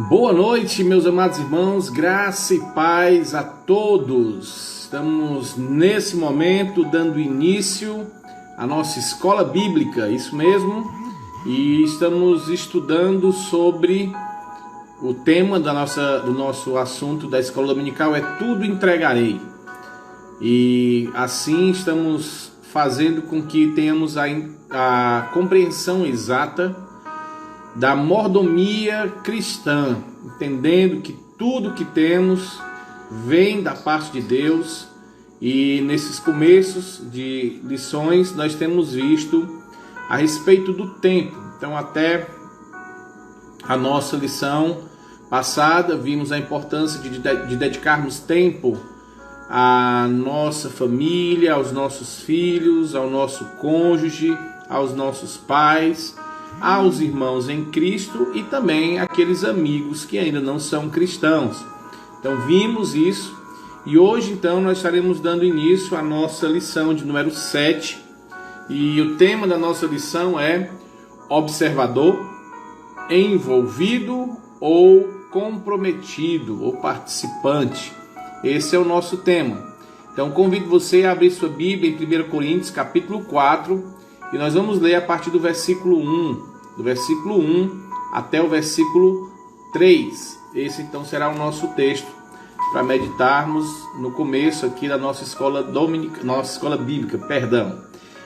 Boa noite, meus amados irmãos, graça e paz a todos. Estamos nesse momento dando início à nossa escola bíblica, isso mesmo, e estamos estudando sobre o tema do nosso assunto da escola dominical, é tudo entregarei. E assim estamos fazendo com que tenhamos a compreensão exata da mordomia cristã, entendendo que tudo que temos vem da parte de Deus. E nesses começos de lições nós temos visto a respeito do tempo. Então, até a nossa lição passada vimos a importância de dedicarmos tempo à nossa família, aos nossos filhos, ao nosso cônjuge, aos nossos pais, aos irmãos em Cristo e também aqueles amigos que ainda não são cristãos. Então vimos isso e hoje então nós estaremos dando início à nossa lição de número 7 e o tema da nossa lição é observador, envolvido ou comprometido ou participante. Esse é o nosso tema. Então convido você a abrir sua Bíblia em 1 Coríntios capítulo 4 e nós vamos ler a partir do versículo 1, até o versículo 3. Esse então será o nosso texto para meditarmos no começo aqui da nossa escola bíblica.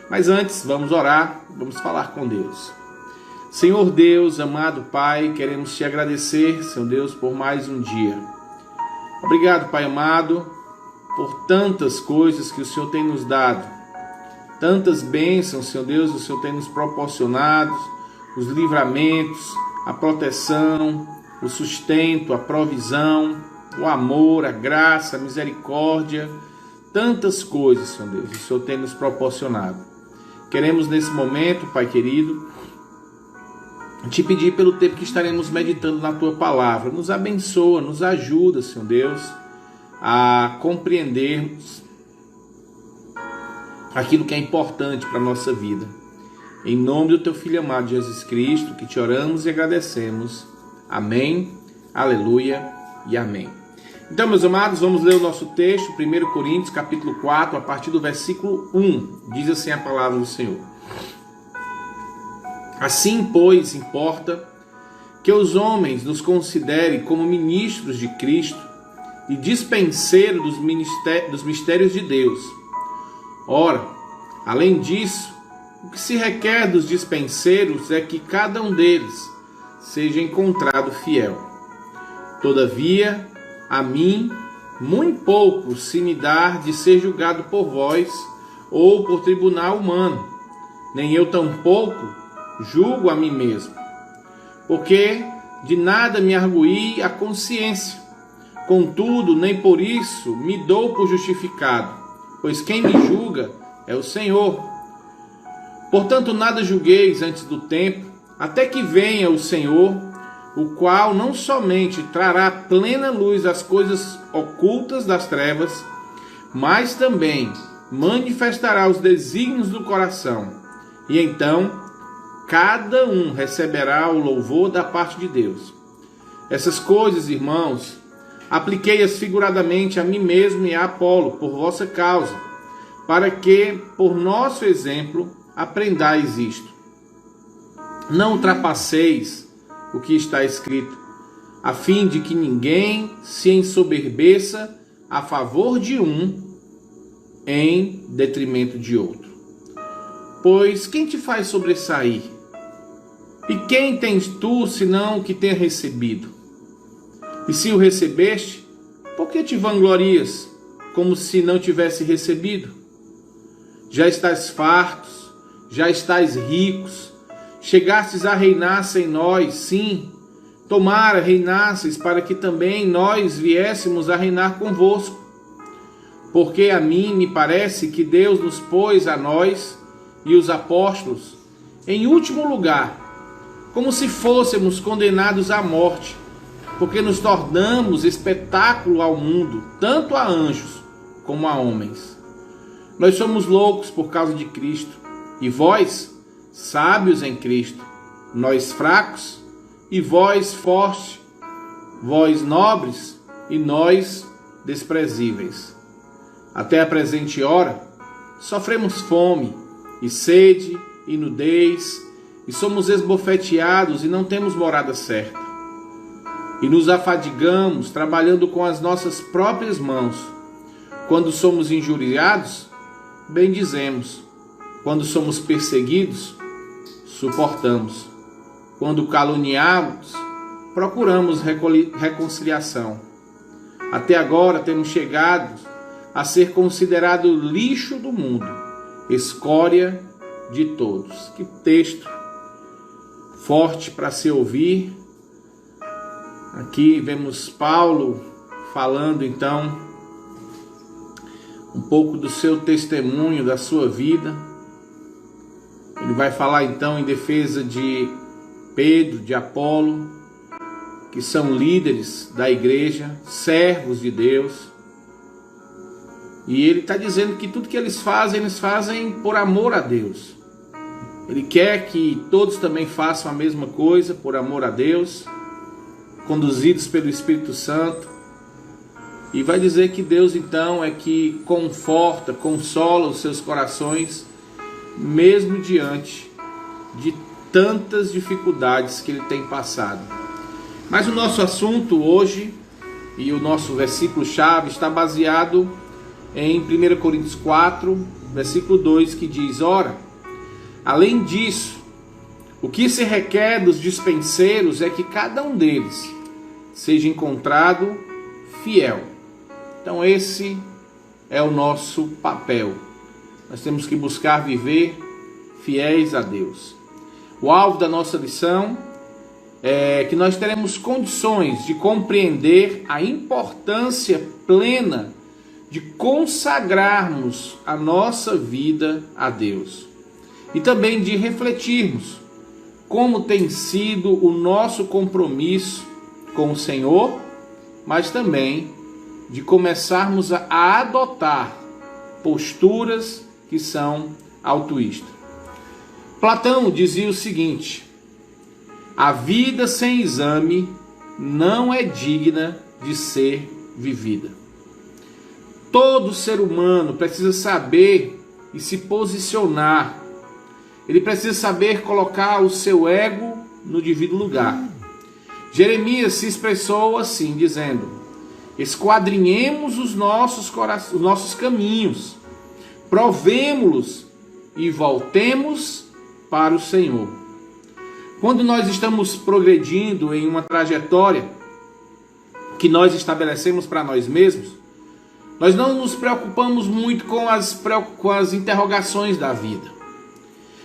Mas antes, vamos orar, vamos falar com Deus. Senhor Deus, amado Pai, queremos te agradecer, Senhor Deus, por mais um dia. Obrigado, Pai amado, por tantas coisas que o Senhor tem nos dado. Tantas bênçãos, Senhor Deus, o Senhor tem nos proporcionado, os livramentos, a proteção, o sustento, a provisão, o amor, a graça, a misericórdia, tantas coisas, Senhor Deus, o Senhor tem nos proporcionado. Queremos nesse momento, Pai querido, te pedir pelo tempo que estaremos meditando na Tua Palavra. Nos abençoa, nos ajuda, Senhor Deus, a compreendermos aquilo que é importante para a nossa vida. Em nome do Teu Filho amado Jesus Cristo, que te oramos e agradecemos. Amém, aleluia e amém. Então, meus amados, vamos ler o nosso texto, 1 Coríntios, capítulo 4, a partir do versículo 1. Diz assim a palavra do Senhor. Assim, pois, importa que os homens nos considerem como ministros de Cristo e dispenseiros dos mistérios de Deus. Ora, além disso, o que se requer dos dispenseiros é que cada um deles seja encontrado fiel. Todavia, a mim, muito pouco se me dá de ser julgado por vós ou por tribunal humano, nem eu tampouco julgo a mim mesmo, porque de nada me arguí a consciência. Contudo, nem por isso me dou por justificado, pois quem me julga é o Senhor. Portanto, nada julgueis antes do tempo, até que venha o Senhor, o qual não somente trará plena luz às coisas ocultas das trevas, mas também manifestará os desígnios do coração. E então, cada um receberá o louvor da parte de Deus. Essas coisas, irmãos, apliquei-as figuradamente a mim mesmo e a Apolo, por vossa causa, para que, por nosso exemplo, aprendais isto. Não ultrapasseis o que está escrito, a fim de que ninguém se ensoberbeça a favor de um em detrimento de outro. Pois quem te faz sobressair? E quem tens tu, senão o que tenha recebido? E se o recebeste, por que te vanglorias, como se não tivesse recebido? Já estás fartos, já estáis ricos, chegastes a reinar sem nós, sim, tomara reinasseis para que também nós viéssemos a reinar convosco. Porque a mim me parece que Deus nos pôs a nós e os apóstolos em último lugar, como se fôssemos condenados à morte, porque nos tornamos espetáculo ao mundo, tanto a anjos como a homens. Nós somos loucos por causa de Cristo, e vós, sábios em Cristo, nós fracos e vós fortes. vós nobres e nós desprezíveis. Até a presente hora, sofremos fome e sede e nudez, e somos esbofeteados e não temos morada certa. E nos afadigamos trabalhando com as nossas próprias mãos. Quando somos injuriados, bendizemos. Quando somos perseguidos, suportamos. Quando caluniados, procuramos reconciliação. Até agora temos chegado a ser considerado lixo do mundo, escória de todos. Que texto forte para se ouvir. Aqui vemos Paulo falando então um pouco do seu testemunho, da sua vida. Ele vai falar então em defesa de Pedro, de Apolo, que são líderes da igreja, servos de Deus. E ele está dizendo que tudo que eles fazem por amor a Deus. Ele quer que todos também façam a mesma coisa por amor a Deus, conduzidos pelo Espírito Santo. E vai dizer que Deus então é que conforta, consola os seus corações, mesmo diante de tantas dificuldades que ele tem passado. Mas o nosso assunto hoje e o nosso versículo-chave está baseado em 1 Coríntios 4, versículo 2, que diz: ora, além disso, o que se requer dos dispenseiros é que cada um deles seja encontrado fiel. Então esse é o nosso papel. Nós temos que buscar viver fiéis a Deus. O alvo da nossa lição é que nós teremos condições de compreender a importância plena de consagrarmos a nossa vida a Deus. E também de refletirmos como tem sido o nosso compromisso com o Senhor, mas também de começarmos a adotar posturas que são altruístas. Platão dizia o seguinte: a vida sem exame não é digna de ser vivida. Todo ser humano precisa saber e se posicionar. Ele precisa saber colocar o seu ego no devido lugar. Jeremias se expressou assim, dizendo: esquadrinhemos os nossos caminhos, provemo-los e voltemos para o Senhor. Quando nós estamos progredindo em uma trajetória que nós estabelecemos para nós mesmos, nós não nos preocupamos muito com as interrogações da vida.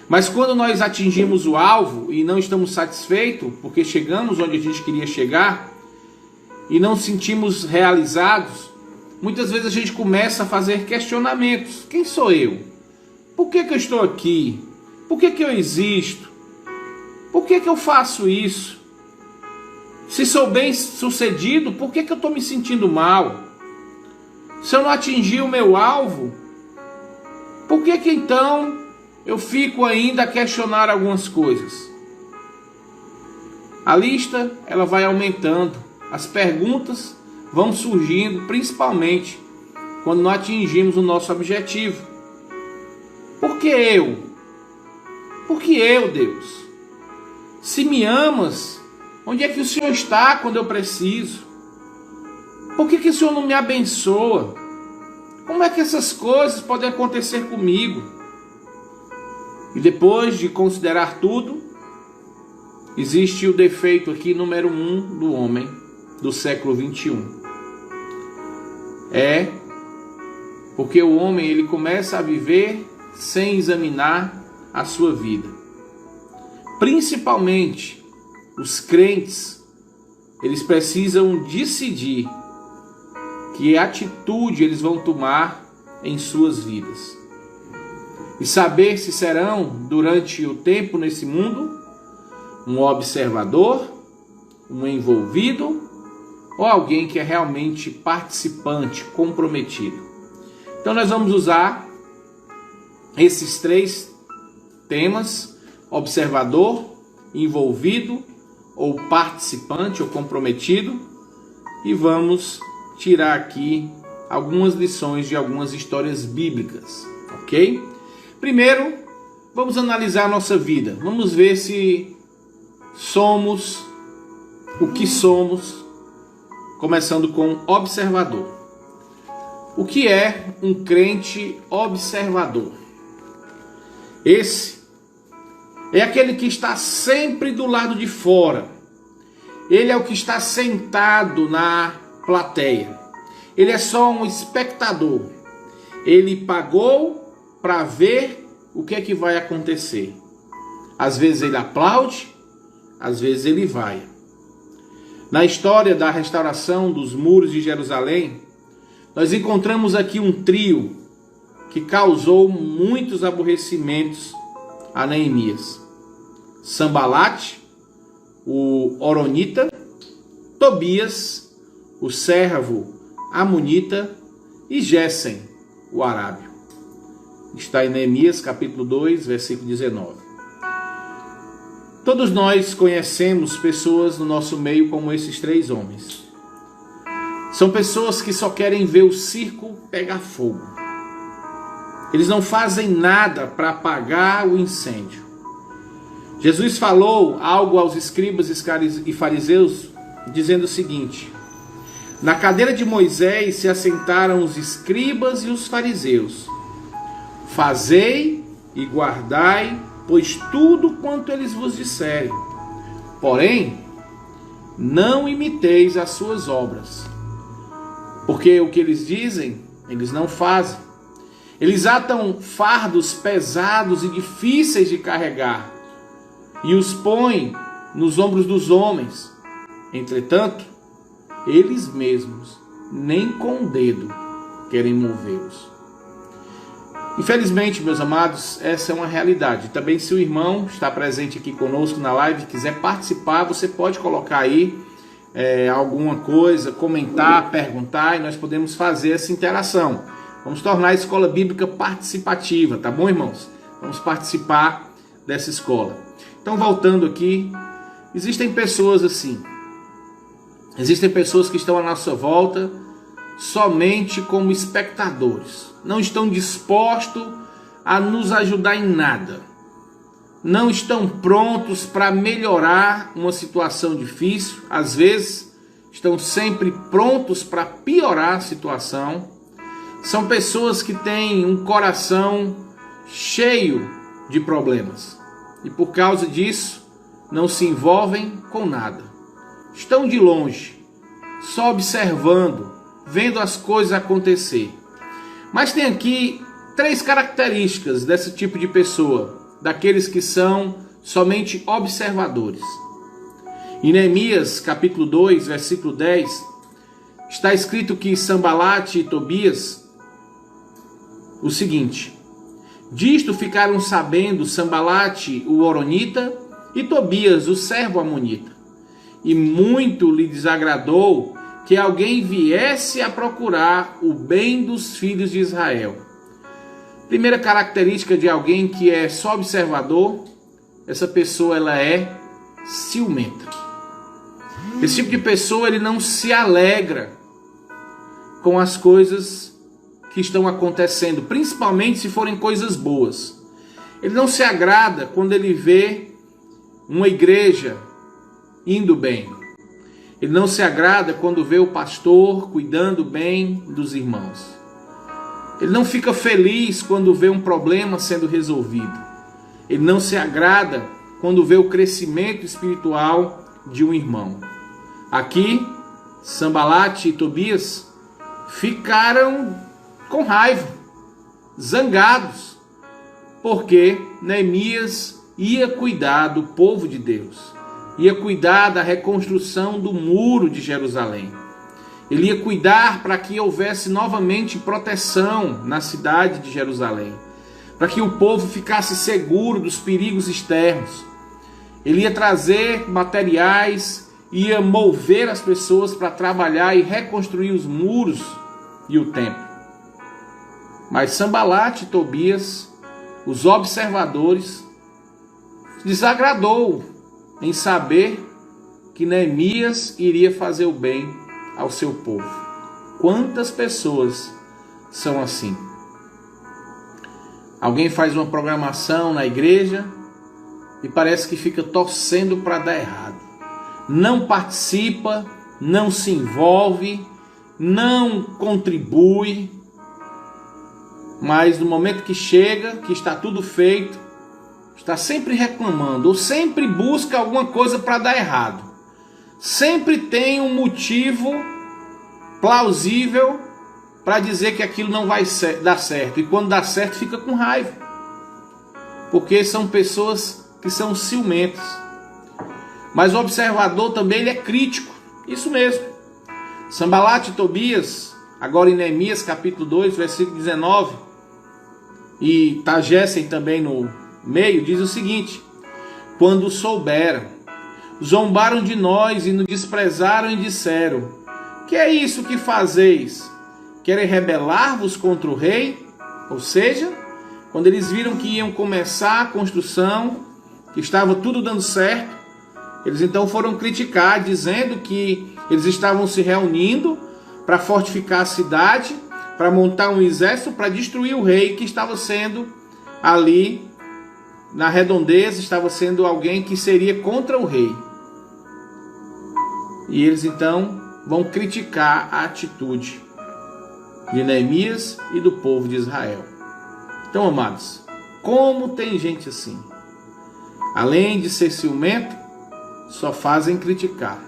Mas quando nós atingimos o alvo e não estamos satisfeitos, porque chegamos onde a gente queria chegar, e não sentimos realizados, muitas vezes a gente começa a fazer questionamentos. Quem sou eu? Por que eu estou aqui? Por que eu existo? Por que eu faço isso? Se sou bem sucedido, por que eu estou me sentindo mal? Se eu não atingir o meu alvo, por que então eu fico ainda a questionar algumas coisas? A lista ela vai aumentando, as perguntas vão surgindo, principalmente quando não atingimos o nosso objetivo. Por que eu? Por que eu, Deus? Se me amas, onde é que o Senhor está quando eu preciso? Por que o Senhor não me abençoa? Como é que essas coisas podem acontecer comigo? E depois de considerar tudo, existe o defeito aqui número 1 do homem do século 21. É porque o homem ele começa a viver sem examinar a sua vida. Principalmente os crentes, eles precisam decidir que atitude eles vão tomar em suas vidas. E saber se serão, durante o tempo nesse mundo, um observador, um envolvido, ou alguém que é realmente participante, comprometido. Então nós vamos usar esses 3 temas: observador, envolvido ou participante ou comprometido, e vamos tirar aqui algumas lições de algumas histórias bíblicas, ok? Primeiro, vamos analisar a nossa vida. Vamos ver se somos o que somos, começando com observador. O que é um crente observador? Esse é aquele que está sempre do lado de fora. Ele é o que está sentado na plateia. Ele é só um espectador. Ele pagou para ver o que é que vai acontecer. Às vezes ele aplaude, às vezes ele vai. Na história da restauração dos muros de Jerusalém, nós encontramos aqui um trio que causou muitos aborrecimentos a Neemias: Sambalate, o Horonita, Tobias, o servo amonita, e Gésem, o arábio. Está em Neemias capítulo 2, versículo 19. Todos nós conhecemos pessoas no nosso meio como esses três homens. São pessoas que só querem ver o circo pegar fogo. Eles não fazem nada para apagar o incêndio. Jesus falou algo aos escribas e fariseus, dizendo o seguinte: na cadeira de Moisés se assentaram os escribas e os fariseus. Fazei e guardai, pois tudo quanto eles vos disserem. Porém, não imiteis as suas obras. Porque o que eles dizem, eles não fazem. Eles atam fardos pesados e difíceis de carregar e os põem nos ombros dos homens. Entretanto, eles mesmos nem com o dedo querem movê-los. Infelizmente, meus amados, essa é uma realidade. Também, se o irmão está presente aqui conosco na live e quiser participar, você pode colocar aí alguma coisa, comentar, perguntar, e nós podemos fazer essa interação. Vamos tornar a escola bíblica participativa, tá bom, irmãos? Vamos participar dessa escola. Então, voltando aqui, existem pessoas assim. Existem pessoas que estão à nossa volta somente como espectadores. Não estão dispostos a nos ajudar em nada. Não estão prontos para melhorar uma situação difícil. Às vezes, estão sempre prontos para piorar a situação. São pessoas que têm um coração cheio de problemas. E por causa disso, não se envolvem com nada. Estão de longe, só observando, vendo as coisas acontecer. Mas tem aqui três características desse tipo de pessoa, daqueles que são somente observadores. Em Neemias capítulo 2, versículo 10, está escrito que Sambalate e Tobias, o seguinte: disto ficaram sabendo Sambalate, o Horonita, e Tobias, o servo amonita. E muito lhe desagradou que alguém viesse a procurar o bem dos filhos de Israel. Primeira característica de alguém que é só observador: essa pessoa ela é ciumenta. Esse tipo de pessoa ele não se alegra com as coisas que estão acontecendo, principalmente se forem coisas boas. Ele não se agrada quando ele vê uma igreja indo bem. Ele não se agrada quando vê o pastor cuidando bem dos irmãos. Ele não fica feliz quando vê um problema sendo resolvido. Ele não se agrada quando vê o crescimento espiritual de um irmão. Aqui, Sambalate e Tobias ficaram com raiva, zangados, porque Neemias ia cuidar do povo de Deus, ia cuidar da reconstrução do muro de Jerusalém. Ele ia cuidar para que houvesse novamente proteção na cidade de Jerusalém, para que o povo ficasse seguro dos perigos externos. Ele ia trazer materiais, ia mover as pessoas para trabalhar e reconstruir os muros e o templo. Mas Sambalate e Tobias, os observadores, desagradou em saber que Neemias iria fazer o bem ao seu povo. Quantas pessoas são assim? Alguém faz uma programação na igreja e parece que fica torcendo para dar errado. Não participa, não se envolve, não contribui, mas no momento que chega, que está tudo feito, está sempre reclamando, ou sempre busca alguma coisa para dar errado. Sempre tem um motivo plausível para dizer que aquilo não vai dar certo. E quando dá certo, fica com raiva. Porque são pessoas que são ciumentas. Mas o observador também ele é crítico. Isso mesmo. Sanbalat e Tobias, agora em Neemias capítulo 2, versículo 19, e Tagessem também no meio, diz o seguinte: quando souberam, zombaram de nós e nos desprezaram e disseram: que é isso que fazeis? Querem rebelar-vos contra o rei? Ou seja, quando eles viram que iam começar a construção, que estava tudo dando certo, eles então foram criticar, dizendo que eles estavam se reunindo para fortificar a cidade, para montar um exército, para destruir o rei que estava sendo ali na redondeza, estava sendo alguém que seria contra o rei. E eles então vão criticar a atitude de Neemias e do povo de Israel. Então, amados, como tem gente assim? Além de ser ciumento, só fazem criticar.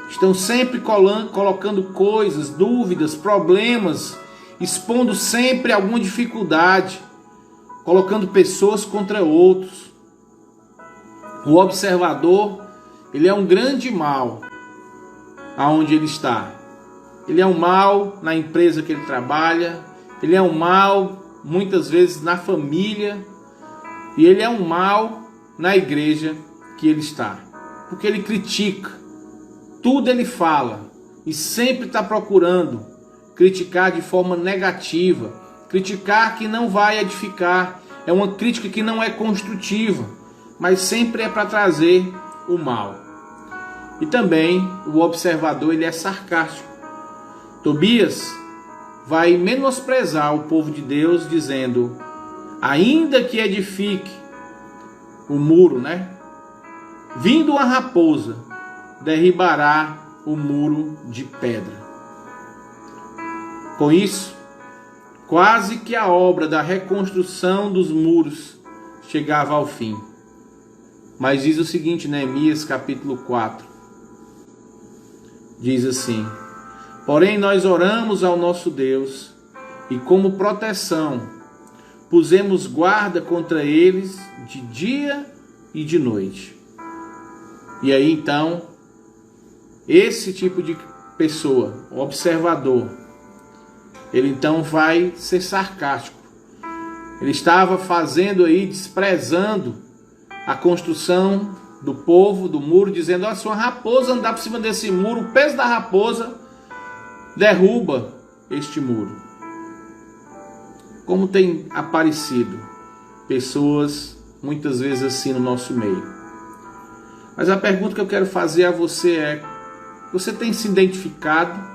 Estão sempre colocando coisas, dúvidas, problemas, expondo sempre alguma dificuldade, colocando pessoas contra outros. O observador, ele é um grande mal aonde ele está. Ele é um mal na empresa que ele trabalha, ele é um mal muitas vezes na família, e ele é um mal na igreja que ele está. Porque ele critica, tudo ele fala, e sempre está procurando criticar de forma negativa, criticar que não vai edificar, é uma crítica que não é construtiva, mas sempre é para trazer o mal. E também o observador ele é sarcástico. Tobias vai menosprezar o povo de Deus dizendo: ainda que edifique o muro, vindo uma raposa, derribará o muro de pedra. Com isso, quase que a obra da reconstrução dos muros chegava ao fim. Mas diz o seguinte, Neemias capítulo 4, diz assim: porém nós oramos ao nosso Deus, e como proteção pusemos guarda contra eles de dia e de noite. E aí então, esse tipo de pessoa, observador, ele então vai ser sarcástico. Ele estava fazendo aí, desprezando a construção do povo, do muro, dizendo: se uma raposa andar por cima desse muro, o peso da raposa derruba este muro. Como tem aparecido pessoas muitas vezes assim no nosso meio. Mas a pergunta que eu quero fazer a você é: você tem se identificado?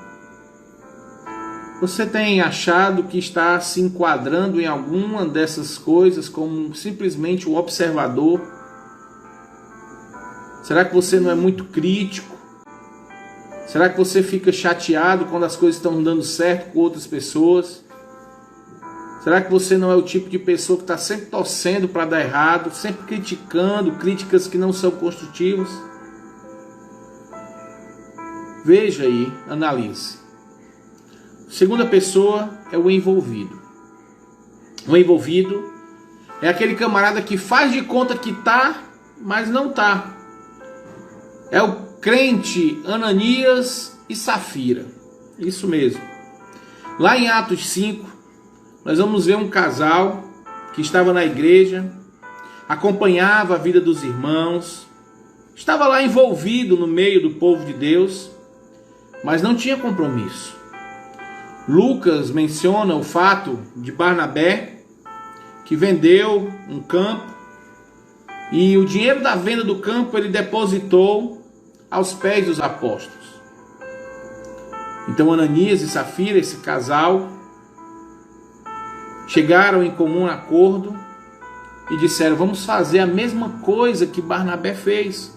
Você tem achado que está se enquadrando em alguma dessas coisas como simplesmente o observador? Será que você não é muito crítico? Será que você fica chateado quando as coisas estão dando certo com outras pessoas? Será que você não é o tipo de pessoa que está sempre torcendo para dar errado, sempre criticando, críticas que não são construtivas? Veja aí, analise. Segunda pessoa é o envolvido. O envolvido é aquele camarada que faz de conta que está, mas não está. É o crente Ananias e Safira. Isso mesmo. Lá em Atos 5, nós vamos ver um casal que estava na igreja, acompanhava a vida dos irmãos, estava lá envolvido no meio do povo de Deus, mas não tinha compromisso. Lucas menciona o fato de Barnabé, que vendeu um campo, e o dinheiro da venda do campo ele depositou aos pés dos apóstolos. Então Ananias e Safira, esse casal, chegaram em comum acordo e disseram: vamos fazer a mesma coisa que Barnabé fez,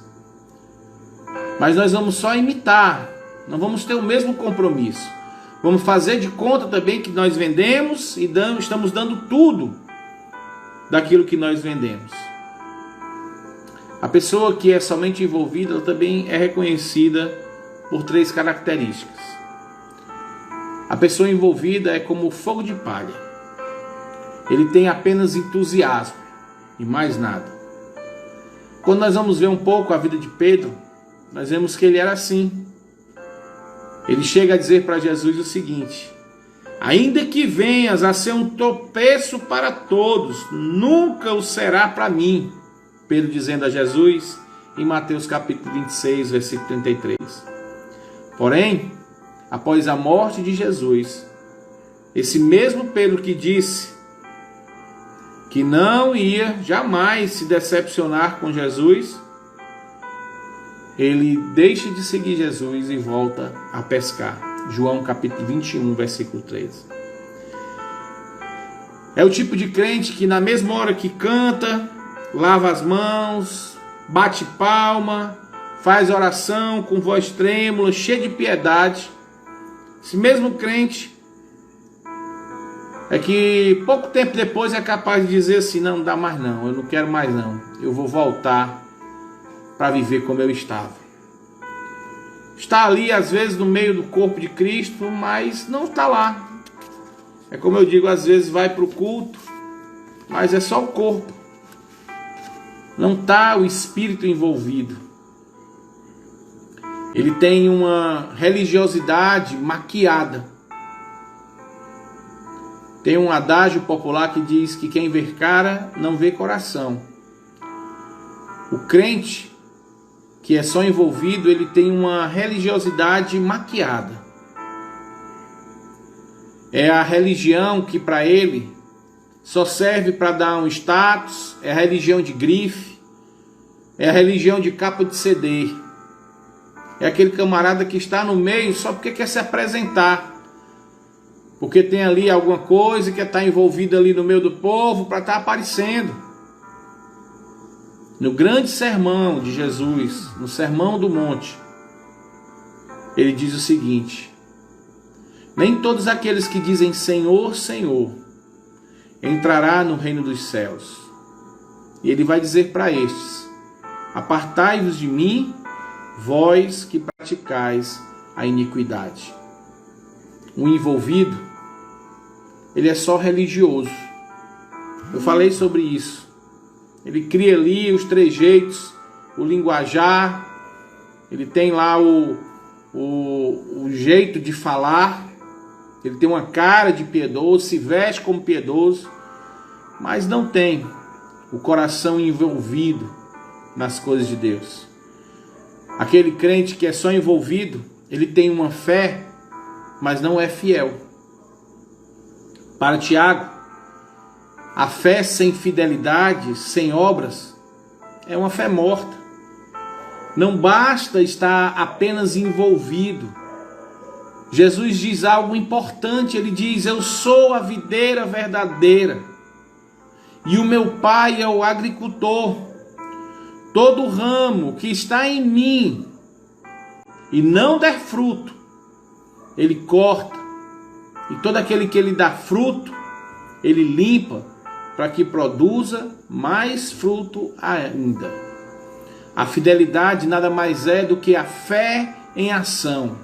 mas nós vamos só imitar, não vamos ter o mesmo compromisso. Vamos fazer de conta também que nós vendemos e estamos dando tudo daquilo que nós vendemos. A pessoa que é somente envolvida, ela também é reconhecida por 3 características. A pessoa envolvida é como fogo de palha. Ele tem apenas entusiasmo e mais nada. Quando nós vamos ver um pouco a vida de Pedro, nós vemos que ele era assim. Ele chega a dizer para Jesus o seguinte: ainda que venhas a ser um tropeço para todos, nunca o será para mim. Pedro dizendo a Jesus em Mateus capítulo 26, versículo 33. Porém, após a morte de Jesus, esse mesmo Pedro que disse que não ia jamais se decepcionar com Jesus, ele deixa de seguir Jesus e volta a pescar. João capítulo 21, versículo 13. É o tipo de crente que na mesma hora que canta, lava as mãos, bate palma, faz oração com voz trêmula, cheia de piedade. Esse mesmo crente é que pouco tempo depois é capaz de dizer assim: não dá mais não, eu não quero mais não, eu vou voltar para viver como eu estava. Está ali às vezes no meio do corpo de Cristo, mas não está lá. É como eu digo, às vezes vai para o culto, mas é só o corpo. Não está o espírito envolvido. Ele tem uma religiosidade maquiada. Tem um adágio popular que diz que quem vê cara não vê coração. O crente que é só envolvido, ele tem uma religiosidade maquiada. É a religião que para ele só serve para dar um status, é a religião de grife, é a religião de capa de CD. É aquele camarada que está no meio só porque quer se apresentar, porque tem ali alguma coisa que está envolvida ali no meio do povo para estar aparecendo. No grande sermão de Jesus, no Sermão do Monte, ele diz o seguinte: nem todos aqueles que dizem Senhor, Senhor, entrará no reino dos céus. E ele vai dizer para estes: apartai-vos de mim, vós que praticais a iniquidade. O envolvido, ele é só religioso. Eu falei sobre isso. Ele cria ali os trejeitos, o linguajar, ele tem lá o jeito de falar, ele tem uma cara de piedoso, se veste como piedoso, mas não tem o coração envolvido nas coisas de Deus. Aquele crente que é só envolvido, ele tem uma fé, mas não é fiel. Para Tiago, a fé sem fidelidade, sem obras, é uma fé morta. Não basta estar apenas envolvido. Jesus diz algo importante, ele diz: eu sou a videira verdadeira e o meu pai é o agricultor. Todo ramo que está em mim e não der fruto, ele corta, e todo aquele que ele dá fruto, ele limpa, para que produza mais fruto ainda. A fidelidade nada mais é do que a fé em ação.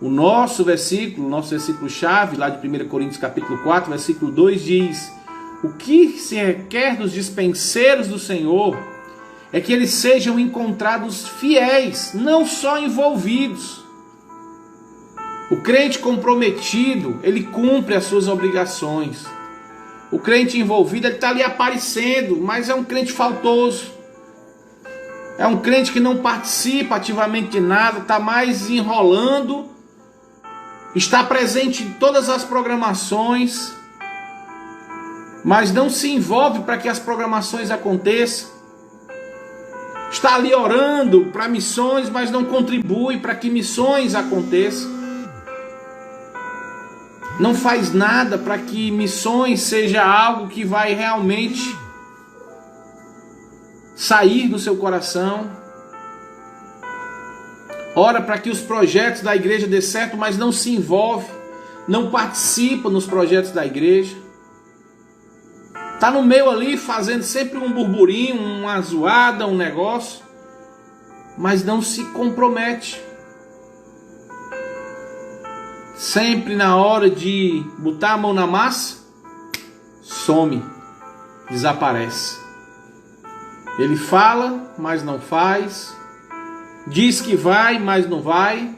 O nosso versículo-chave, lá de 1 Coríntios capítulo 4, versículo 2, diz: o que se requer dos dispenseiros do Senhor é que eles sejam encontrados fiéis, não só envolvidos. O crente comprometido, ele cumpre as suas obrigações. O crente envolvido, ele está ali aparecendo, mas é um crente faltoso. É um crente que não participa ativamente de nada, está mais enrolando, está presente em todas as programações, mas não se envolve para que as programações aconteçam. Está ali orando para missões, mas não contribui para que missões aconteçam. não faz nada para que missões seja algo que vai realmente sair do seu coração. Ora para que os projetos da igreja dê certo, mas não se envolve, não participa nos projetos da igreja. Está no meio ali fazendo sempre um burburinho, uma zoada, um negócio, mas não se compromete. Sempre na hora de botar a mão na massa, some, desaparece. Ele fala, mas não faz. Diz que vai, mas não vai.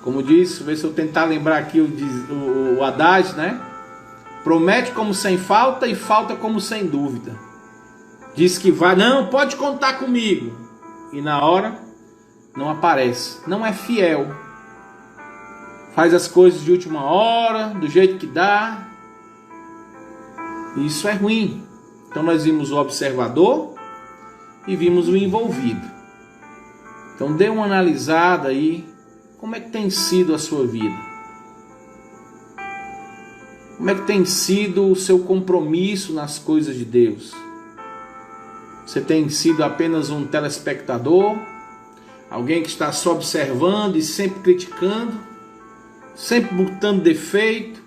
Como disse, vê se eu tentar lembrar aqui o Haddad, né? Promete como sem falta e falta como sem dúvida. Diz que vai, não, pode contar comigo. E na hora, não aparece. Não é fiel. Faz as coisas de última hora, do jeito que dá. E isso é ruim. Então nós vimos o observador e vimos o envolvido. Então dê uma analisada aí. Como é que tem sido a sua vida? Como é que tem sido o seu compromisso nas coisas de Deus? Você tem sido apenas um telespectador? Alguém que está só observando e sempre criticando? Sempre botando defeito?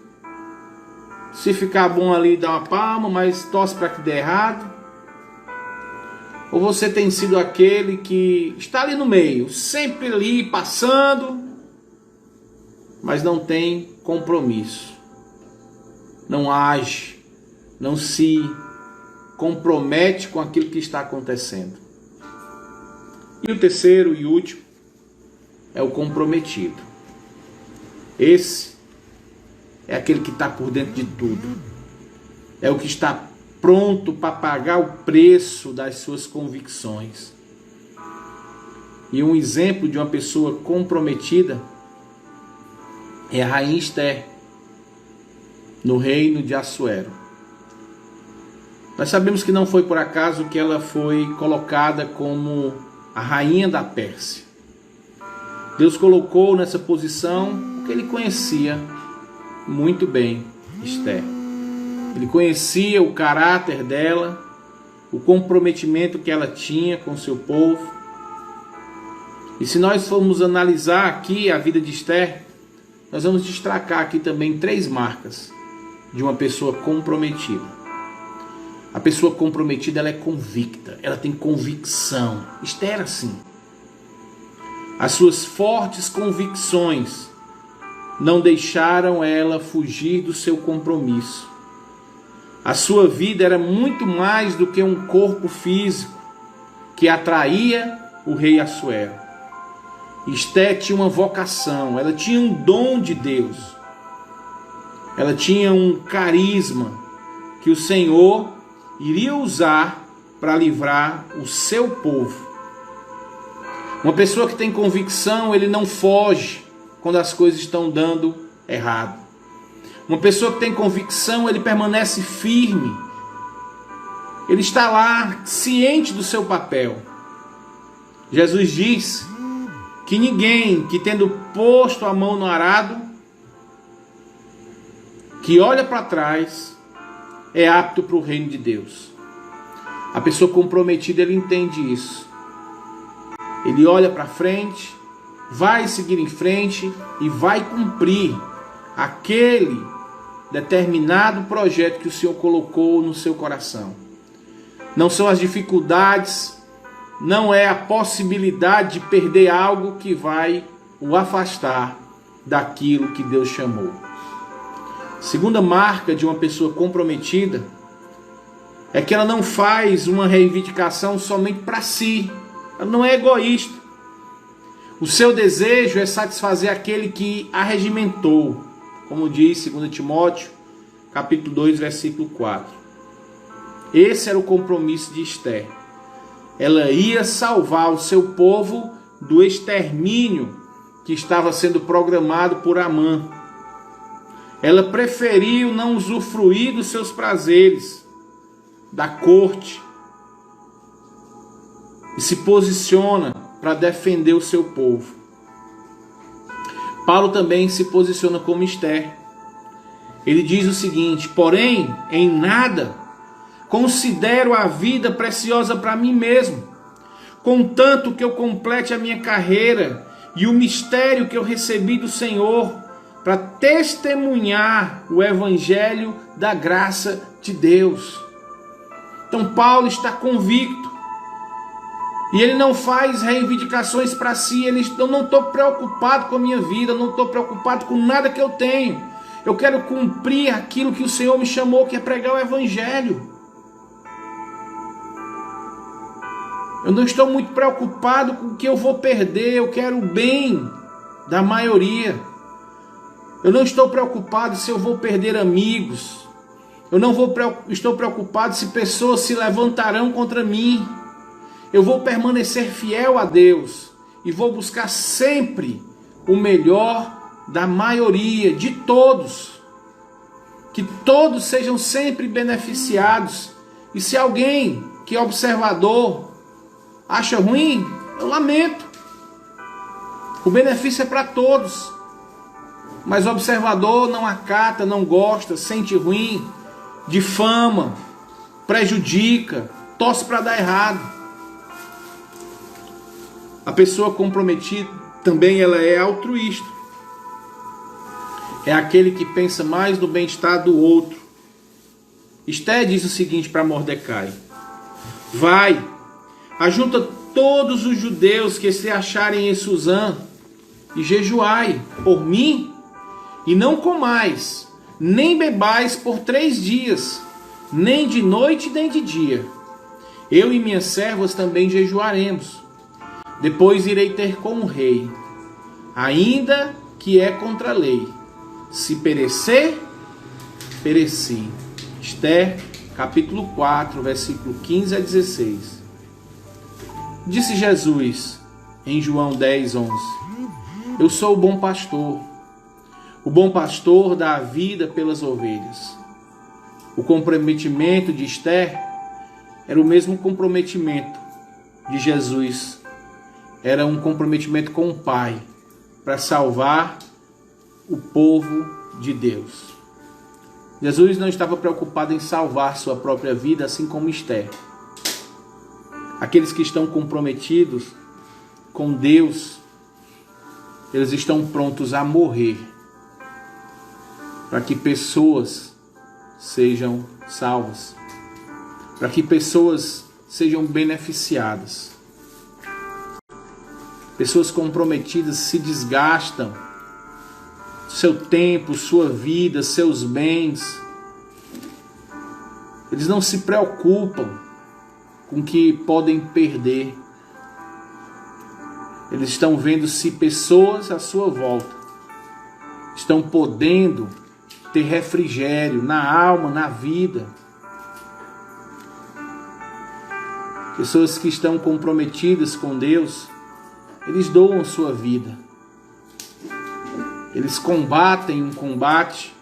Se ficar bom ali, dá uma palma, mas torce para que dê errado? Ou você tem sido aquele que está ali no meio, sempre ali passando, mas não tem compromisso? Não age, não se compromete com aquilo que está acontecendo. E o terceiro e último é o comprometido. Esse é aquele que está por dentro de tudo. É o que está pronto para pagar o preço das suas convicções. E um exemplo de uma pessoa comprometida é a rainha Esther, no reino de Assuero. Nós sabemos que não foi por acaso que ela foi colocada como a rainha da Pérsia. Deus colocou nessa posição porque Ele conhecia muito bem Esther. Ele conhecia o caráter dela, o comprometimento que ela tinha com seu povo. E se nós formos analisar aqui a vida de Esther, nós vamos destacar aqui também 3 marcas de uma pessoa comprometida. A pessoa comprometida, ela é convicta, ela tem convicção. Esther era assim. As suas fortes convicções não deixaram ela fugir do seu compromisso. A sua vida era muito mais do que um corpo físico que atraía o rei Assuero. Esther tinha uma vocação, ela tinha um dom de Deus. Ela tinha um carisma que o Senhor iria usar para livrar o seu povo. Uma pessoa que tem convicção, ele não foge quando as coisas estão dando errado. Uma pessoa que tem convicção, ele permanece firme. Ele está lá, ciente do seu papel. Jesus diz que ninguém que tendo posto a mão no arado, que olha para trás, é apto para o reino de Deus. A pessoa comprometida, ele entende isso. Ele olha para frente, vai seguir em frente e vai cumprir aquele determinado projeto que o Senhor colocou no seu coração. Não são as dificuldades, não é a possibilidade de perder algo que vai o afastar daquilo que Deus chamou. Segunda marca de uma pessoa comprometida é que ela não faz uma reivindicação somente para si. Ela não é egoísta. O seu desejo é satisfazer aquele que a regimentou, como diz 2 Timóteo, capítulo 2, versículo 4. Esse era o compromisso de Esther. Ela ia salvar o seu povo do extermínio que estava sendo programado por Amã. Ela preferiu não usufruir dos seus prazeres, da corte, e se posiciona para defender o seu povo. Paulo também se posiciona como Esther. Ele diz o seguinte: porém, em nada considero a vida preciosa para mim mesmo, contanto que eu complete a minha carreira e o mistério que eu recebi do Senhor, para testemunhar o evangelho da graça de Deus. Então Paulo está convicto, e ele não faz reivindicações para si. Eu não estou preocupado com a minha vida, eu não estou preocupado com nada que eu tenho. Eu quero cumprir aquilo que o Senhor me chamou, que é pregar o evangelho. Eu não estou muito preocupado com o que eu vou perder, eu quero o bem da maioria. Eu não estou preocupado se eu vou perder amigos. Eu não estou preocupado se pessoas se levantarão contra mim. Eu vou permanecer fiel a Deus e vou buscar sempre o melhor da maioria, de todos. Que todos sejam sempre beneficiados. E se alguém que é observador acha ruim, eu lamento. O benefício é para todos. Mas o observador não acata, não gosta, sente ruim, difama, prejudica, torce para dar errado. A pessoa comprometida também ela é altruísta. É aquele que pensa mais no bem-estar do outro. Esther diz o seguinte para Mordecai: vai, ajunta todos os judeus que se acharem em Suzã e jejuai por mim, e não comais, nem bebais por 3 dias, nem de noite nem de dia. Eu e minhas servas também jejuaremos. Depois irei ter com o rei, ainda que é contra a lei. Se perecer, pereci. Esther, capítulo 4, versículo 15 a 16. Disse Jesus em João 10, 11: eu sou o bom pastor. O bom pastor dá a vida pelas ovelhas. O comprometimento de Esther era o mesmo comprometimento de Jesus. Era um comprometimento com o Pai para salvar o povo de Deus. Jesus não estava preocupado em salvar sua própria vida, assim como Esther. Aqueles que estão comprometidos com Deus, eles estão prontos a morrer para que pessoas sejam salvas, para que pessoas sejam beneficiadas. Pessoas comprometidas se desgastam, seu tempo, sua vida, seus bens. Eles não se preocupam com o que podem perder. Eles estão vendo se pessoas à sua volta estão podendo ter refrigério na alma, na vida. Pessoas que estão comprometidas com Deus, eles doam sua vida. Eles combatem um combate,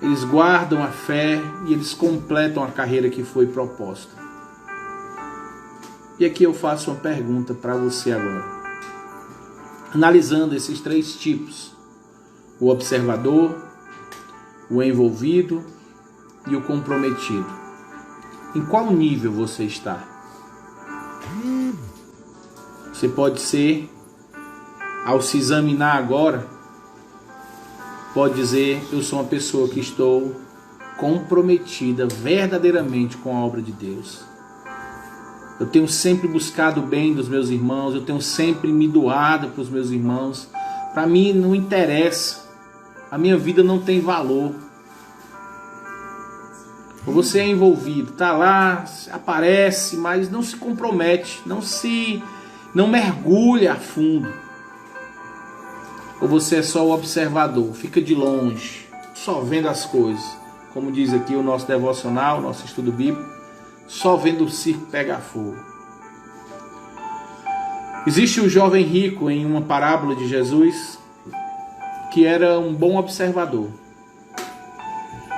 eles guardam a fé e eles completam a carreira que foi proposta. E aqui eu faço uma pergunta para você agora. Analisando esses 3 tipos, o observador, o envolvido e o comprometido, em qual nível você está? Você pode ser, ao se examinar agora, pode dizer: eu sou uma pessoa que estou comprometida verdadeiramente com a obra de Deus. Eu tenho sempre buscado o bem dos meus irmãos, eu tenho sempre me doado para os meus irmãos. Para mim não interessa, a minha vida não tem valor. Ou você é envolvido, está lá, aparece, mas não se compromete, não mergulha a fundo. Ou você é só o observador, fica de longe, só vendo as coisas. Como diz aqui o nosso devocional, o nosso estudo bíblico, só vendo o circo pegar fogo. Existe um jovem rico em uma parábola de Jesus que era um bom observador.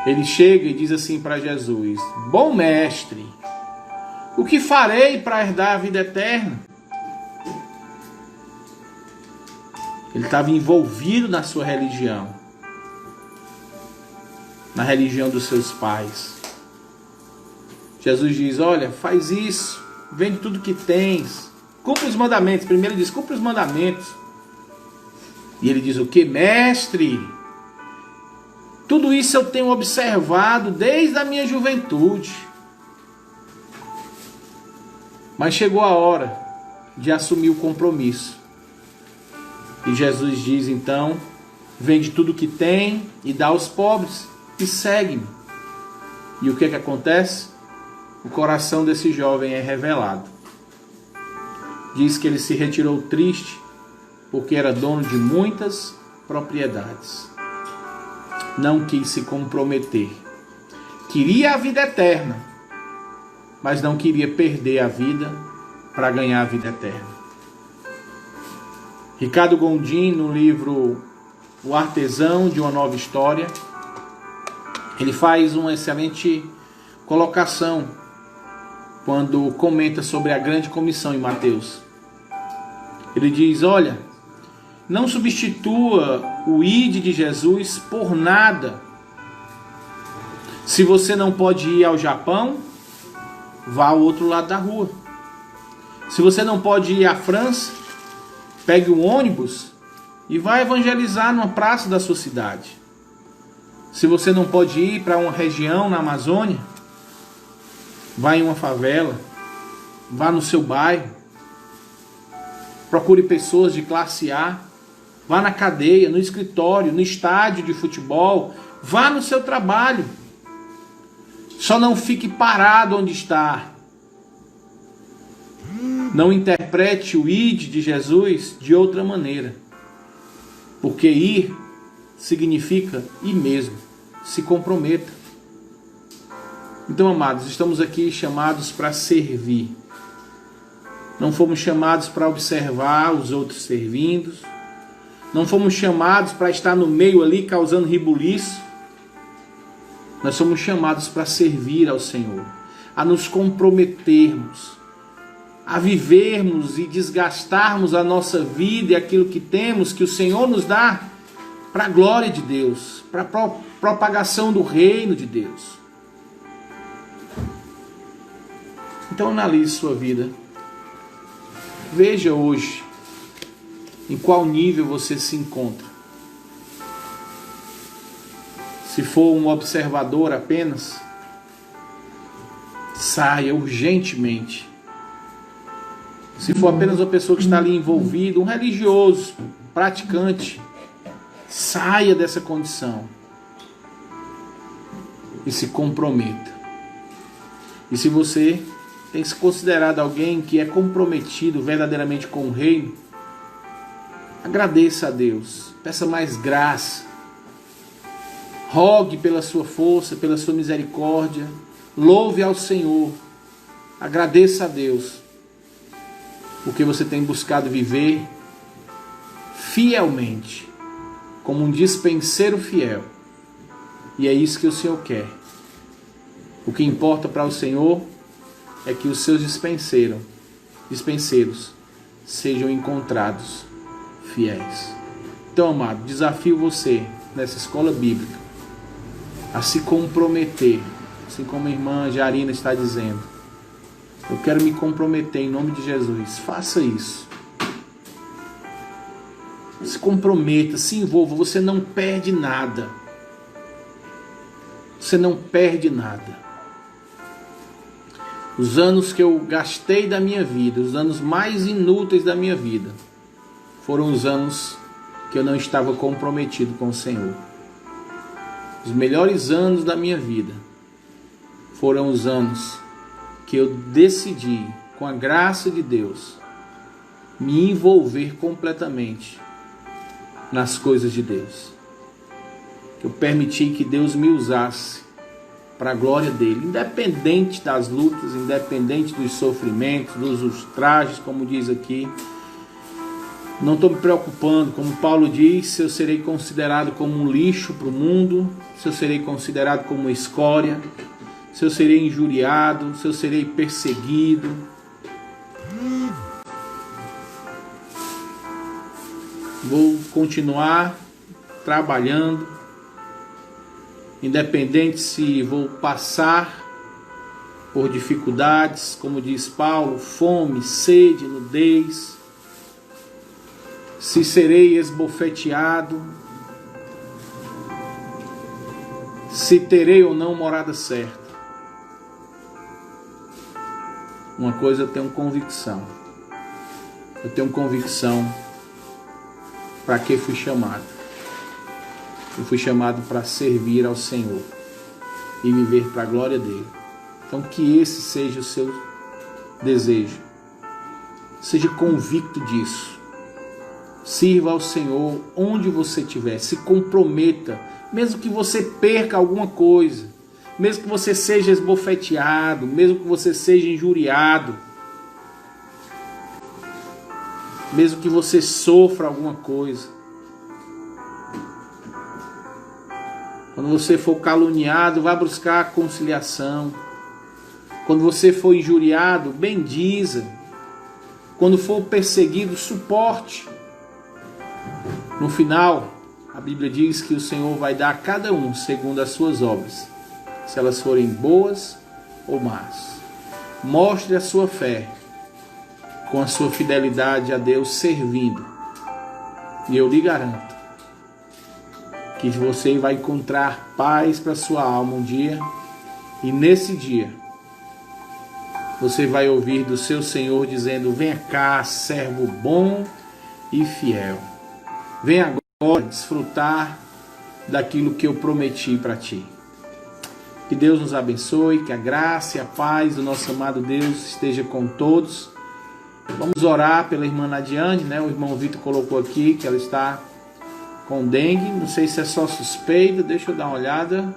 Ele chega e diz assim para Jesus: bom mestre, o que farei para herdar a vida eterna? Ele estava envolvido na sua religião, na religião dos seus pais. Jesus diz: olha, faz isso, vende tudo que tens, cumpre os mandamentos. Primeiro ele diz: cumpre os mandamentos. E ele diz: o que, mestre? Tudo isso eu tenho observado desde a minha juventude. Mas chegou a hora de assumir o compromisso. E Jesus diz então: vende tudo que tem e dá aos pobres e segue-me. E o que acontece? O coração desse jovem é revelado. Diz que ele se retirou triste porque era dono de muitas propriedades. Não quis se comprometer. Queria a vida eterna, mas não queria perder a vida para ganhar a vida eterna. Ricardo Gondim, no livro O Artesão de uma Nova História, ele faz uma excelente colocação quando comenta sobre a grande comissão em Mateus. Ele diz: olha, não substitua o ide de Jesus por nada. Se você não pode ir ao Japão, vá ao outro lado da rua. Se você não pode ir à França, pegue um ônibus e vá evangelizar numa praça da sua cidade. Se você não pode ir para uma região na Amazônia, vá em uma favela, vá no seu bairro, procure pessoas de classe A, vá na cadeia, no escritório, no estádio de futebol, vá no seu trabalho. Só não fique parado onde está. Não interprete o ide de Jesus de outra maneira, porque ir significa ir mesmo. Se comprometa. Então, amados, estamos aqui chamados para servir. Não fomos chamados para observar os outros servindo. Não fomos chamados para estar no meio ali causando rebuliço. Nós somos chamados para servir ao Senhor, a nos comprometermos, a vivermos e desgastarmos a nossa vida e aquilo que temos, que o Senhor nos dá, para a glória de Deus, para a propagação do reino de Deus. Então analise sua vida. Veja hoje em qual nível você se encontra. Se for um observador apenas, saia urgentemente. Se for apenas uma pessoa que está ali envolvida, um religioso, praticante, saia dessa condição e se comprometa. E se você tem se considerado alguém que é comprometido verdadeiramente com o reino, agradeça a Deus, peça mais graça, rogue pela sua força, pela sua misericórdia, louve ao Senhor, agradeça a Deus, porque você tem buscado viver fielmente, como um dispenseiro fiel, e é isso que o Senhor quer. O que importa para o Senhor é que os seus dispenseiros sejam encontrados fiéis. Então, amado, desafio você nessa escola bíblica a se comprometer, assim como a irmã Jarina está dizendo. Eu quero me comprometer em nome de Jesus. Faça isso. Se comprometa, se envolva. Você não perde nada. Você não perde nada. Os anos que eu gastei da minha vida, os anos mais inúteis da minha vida, foram os anos que eu não estava comprometido com o Senhor. Os melhores anos da minha vida foram os anos que eu decidi, com a graça de Deus, me envolver completamente nas coisas de Deus. Eu permiti que Deus me usasse para a glória dele, independente das lutas, independente dos sofrimentos, dos ultrajes, como diz aqui. Não estou me preocupando, como Paulo diz, se eu serei considerado como um lixo para o mundo, se eu serei considerado como uma escória, se eu serei injuriado, se eu serei perseguido. Vou continuar trabalhando, independente se vou passar por dificuldades, como diz Paulo, fome, sede, nudez, se serei esbofeteado, se terei ou não morada certa. Uma coisa eu tenho convicção. Eu tenho convicção para que fui chamado. Eu fui chamado para servir ao Senhor e viver para a glória dele. Então que esse seja o seu desejo. Seja convicto disso. Sirva ao Senhor onde você estiver. Se comprometa. Mesmo que você perca alguma coisa. Mesmo que você seja esbofeteado. Mesmo que você seja injuriado. Mesmo que você sofra alguma coisa. Quando você for caluniado, vá buscar a conciliação. Quando você for injuriado, bendiza. Quando for perseguido, suporte. No final, a Bíblia diz que o Senhor vai dar a cada um segundo as suas obras, se elas forem boas ou más. Mostre a sua fé com a sua fidelidade a Deus servindo. E eu lhe garanto que você vai encontrar paz para sua alma um dia, e nesse dia você vai ouvir do seu Senhor dizendo: venha cá, servo bom e fiel. Venha agora desfrutar daquilo que eu prometi para ti. Que Deus nos abençoe, que a graça e a paz do nosso amado Deus esteja com todos. Vamos orar pela irmã Nadiane, né? O irmão Vitor colocou aqui que ela está com dengue. Não sei se é só suspeita, deixa eu dar uma olhada.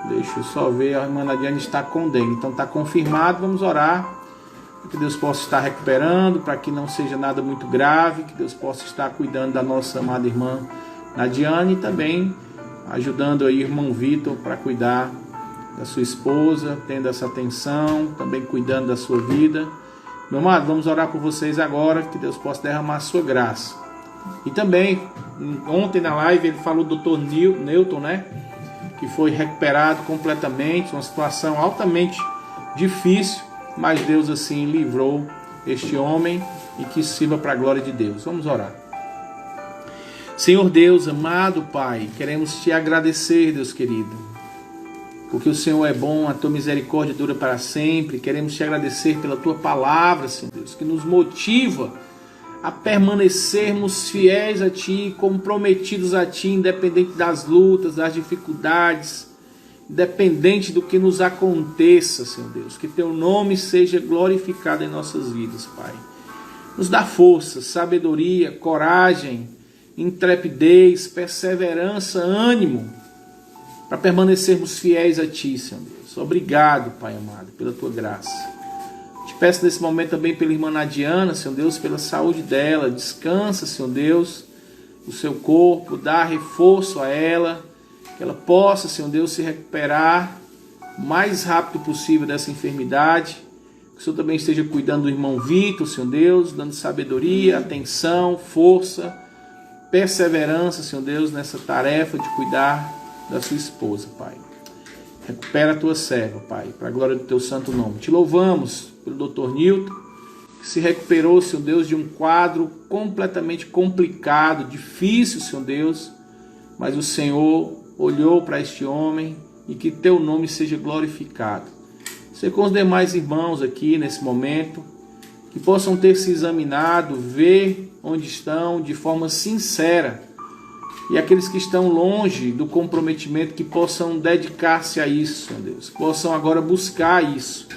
Deixa eu só ver, a irmã Nadiane está com dengue. Então está confirmado, vamos orar. Para que Deus possa estar recuperando, para que não seja nada muito grave, que Deus possa estar cuidando da nossa amada irmã Nadiane e também ajudando aí o irmão Vitor para cuidar da sua esposa, tendo essa atenção, também cuidando da sua vida. Meu amado, vamos orar por vocês agora, que Deus possa derramar a sua graça. E também, ontem na live ele falou do Dr. Newton, né? Que foi recuperado completamente, uma situação altamente difícil, mas Deus assim livrou este homem e que sirva para a glória de Deus. Vamos orar. Senhor Deus, amado Pai, queremos te agradecer, Deus querido, porque o Senhor é bom, a tua misericórdia dura para sempre. Queremos te agradecer pela tua palavra, Senhor Deus, que nos motiva a permanecermos fiéis a ti, comprometidos a ti, independente das lutas, das dificuldades, independente do que nos aconteça, Senhor Deus, que teu nome seja glorificado em nossas vidas, Pai. Nos dá força, sabedoria, coragem, intrepidez, perseverança, ânimo, para permanecermos fiéis a ti, Senhor Deus. Obrigado, Pai amado, pela tua graça. Te peço nesse momento também pela irmã Nadiana, Senhor Deus, pela saúde dela. Descansa, Senhor Deus, o seu corpo, dá reforço a ela, que ela possa, Senhor Deus, se recuperar o mais rápido possível dessa enfermidade. Que o Senhor também esteja cuidando do irmão Vitor, Senhor Deus, dando sabedoria, atenção, força, perseverança, Senhor Deus, nessa tarefa de cuidar da sua esposa, Pai. Recupera a tua serva, Pai, para a glória do teu santo nome. Te louvamos pelo Dr. Newton, que se recuperou, Senhor Deus, de um quadro completamente complicado, difícil, Senhor Deus, mas o Senhor olhou para este homem e que teu nome seja glorificado. Seja com os demais irmãos aqui nesse momento, que possam ter se examinado, ver onde estão de forma sincera, e aqueles que estão longe do comprometimento, que possam dedicar-se a isso, Senhor Deus, que possam agora buscar isso.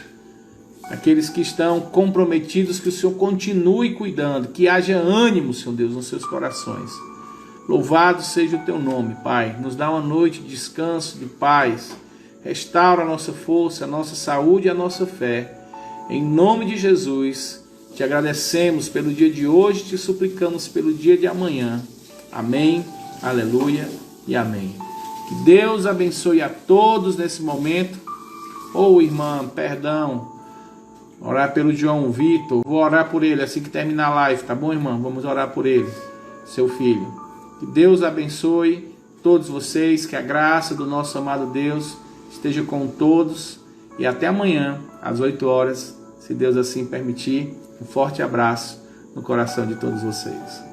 Aqueles que estão comprometidos, que o Senhor continue cuidando, que haja ânimo, Senhor Deus, nos seus corações. Louvado seja o teu nome, Pai. Nos dá uma noite de descanso, de paz. Restaura a nossa força, a nossa saúde e a nossa fé. Em nome de Jesus, te agradecemos pelo dia de hoje, te suplicamos pelo dia de amanhã. Amém, aleluia e amém. Que Deus abençoe a todos nesse momento. Irmã, perdão. Orar pelo João Vitor. Vou orar por ele assim que terminar a live, tá bom, irmão? Vamos orar por ele, seu filho. Que Deus abençoe todos vocês, que a graça do nosso amado Deus esteja com todos. E até amanhã, às 8 horas, se Deus assim permitir. Um forte abraço no coração de todos vocês.